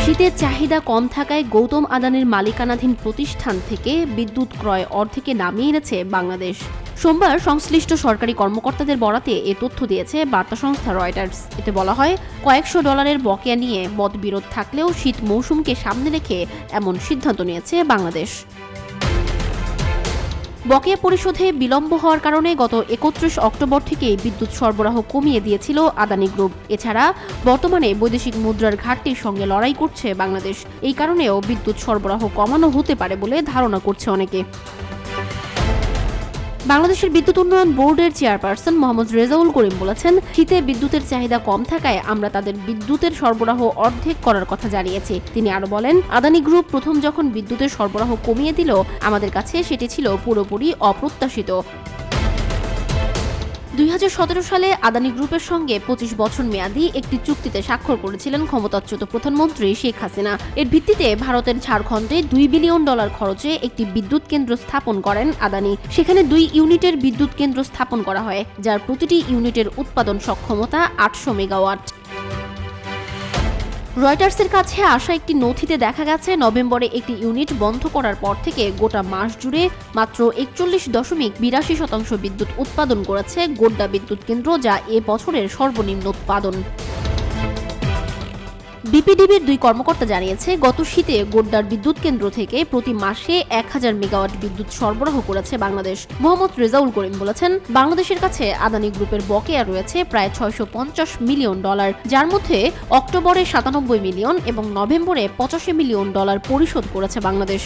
শীতের চাহিদা কম থাকায় গৌতম আদানির মালিকানাধীন প্রতিষ্ঠান থেকে বিদ্যুৎ ক্রয় অর্ধেকে নামিয়ে এনেছে বাংলাদেশ। সোমবার সংশ্লিষ্ট সরকারি কর্মকর্তাদের বরাতে এ তথ্য দিয়েছে বার্তা সংস্থা রয়টার্স। এতে বলা হয়, কয়েকশো ডলারের বকেয়া নিয়ে মতবিরোধ থাকলেও শীত মৌসুমকে সামনে রেখে এমন সিদ্ধান্ত নিয়েছে বাংলাদেশ। বকেয়া পরিশোধে বিলম্ব হওয়ার কারণে গত ৩১ অক্টোবর থেকেই বিদ্যুৎ সরবরাহ কমিয়ে দিয়েছিল আদানি গ্রুপ। এছাড়া বর্তমানে বৈদেশিক মুদ্রার ঘাটতির সঙ্গে লড়াই করছে বাংলাদেশ। এই কারণেও বিদ্যুৎ সরবরাহ কমানো হতে পারে বলে ধারণা করছে অনেকে। বাংলাদেশের বিদ্যুৎ উন্নয়ন বোর্ডের চেয়ারপারসন মোহাম্মদ রেজাউল করিম বলেছেন, শীতে বিদ্যুতের চাহিদা কম থাকায় আমরা তাদের বিদ্যুতের সরবরাহ অর্ধেক করার কথা জানিয়েছি। তিনি আরো বলেন, আদানি গ্রুপ প্রথম যখন বিদ্যুতের সরবরাহ কমিয়ে দিল, আমাদের কাছে সেটি ছিল পুরোপুরি অপ্রত্যাশিত। ২০১৭ সালে আদানি গ্রুপের সঙ্গে ২৫ বছর মেয়াদী একটি চুক্তিতে স্বাক্ষর করেছিলেন ক্ষমতাচ্যুত প্রধানমন্ত্রী শেখ হাসিনা। এর ভিত্তিতে ভারতের ঝাড়খণ্ডে $2 বিলিয়ন খরচে একটি বিদ্যুৎ কেন্দ্র স্থাপন করেন আদানি। সেখানে 2 ইউনিটের বিদ্যুৎ কেন্দ্র স্থাপন করা হয়, যার প্রতিটি ইউনিটের উৎপাদন সক্ষমতা 800 মেগাওয়াট। রয়টার্সের কাছে আসা একটি নথিতে দেখা গেছে, নভেম্বরে একটি ইউনিট বন্ধ করার পর থেকে গোটা মাস জুড়ে মাত্র ৪১.৮২% বিদ্যুৎ উৎপাদন করেছে গোড্ডা বিদ্যুৎ কেন্দ্র, যা এ বছরের সর্বনিম্ন উৎপাদন। বিপিডিবির 2 কর্মকর্তা জানিয়েছে, গত শীতে গোড্ডার বিদ্যুৎ কেন্দ্র থেকে প্রতি মাসে 1000 মেগাওয়াট বিদ্যুৎ সরবরাহ করেছে বাংলাদেশ। মোহাম্মদ রেজাউল করিম বলেছেন, বাংলাদেশের কাছে আদানি গ্রুপের বকেয়া রয়েছে প্রায় $650 মিলিয়ন, যার মধ্যে অক্টোবরে 97 মিলিয়ন এবং নভেম্বরে $85 মিলিয়ন পরিশোধ করেছে বাংলাদেশ।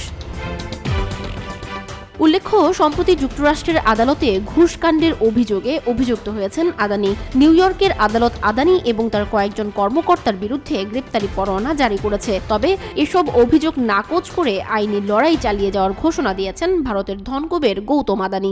উল্লেখ্য, সম্প্রতি যুক্তরাষ্ট্রের আদালতে ঘুষকাণ্ডের অভিযোগে অভিযুক্ত হয়েছেন আদানি। নিউ ইয়র্কের আদালত আদানি এবং তার কয়েকজন কর্মকর্তার বিরুদ্ধে গ্রেপ্তারি পরোয়ানা জারি করেছে। তবে এসব অভিযোগ নাকচ করে আইনি লড়াই চালিয়ে যাওয়ার ঘোষণা দিয়েছেন ভারতের ধনকুবের গৌতম আদানি।